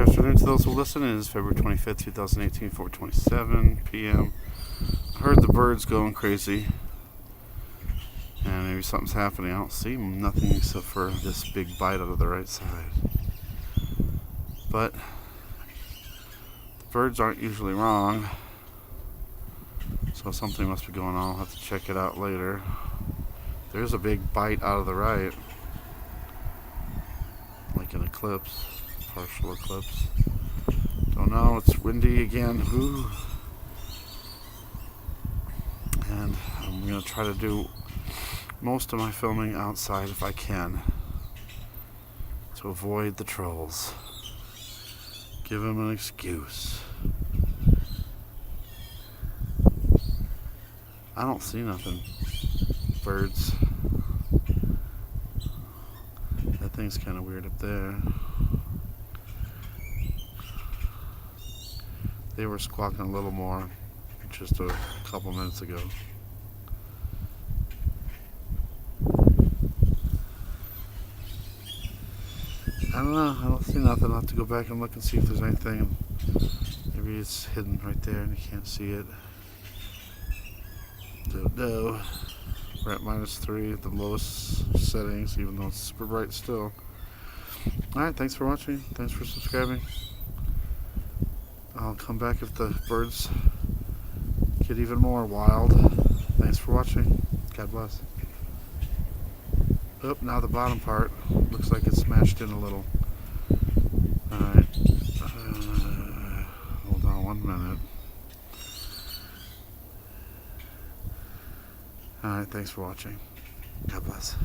Good afternoon to those who listen. It is February 25th, 2018, 4:27 p.m. I heard the birds going crazy, and maybe something's happening. I don't see nothing except for this big bite out of the right side. But the birds aren't usually wrong, so something must be going on. I'll have to check it out later. There's a big bite out of the right, like an eclipse, partial eclipse. Don't know, it's windy again. Ooh. And I'm going to try to do most of my filming outside if I can, to avoid the trolls. Give them an excuse. I don't see nothing. Birds. That thing's kind of weird up there. They were squawking a little more just a couple minutes ago. I don't know. I don't see nothing. I'll have to go back and look and see if there's anything. Maybe it's hidden right there and you can't see it. Don't know. We're at -3 at the lowest settings, even though it's super bright still. Alright, thanks for watching. Thanks for subscribing. I'll come back if the birds get even more wild. Thanks for watching. God bless. Oh, now the bottom part looks like it's smashed in a little. Alright. Hold on 1 minute. Alright, thanks for watching. God bless.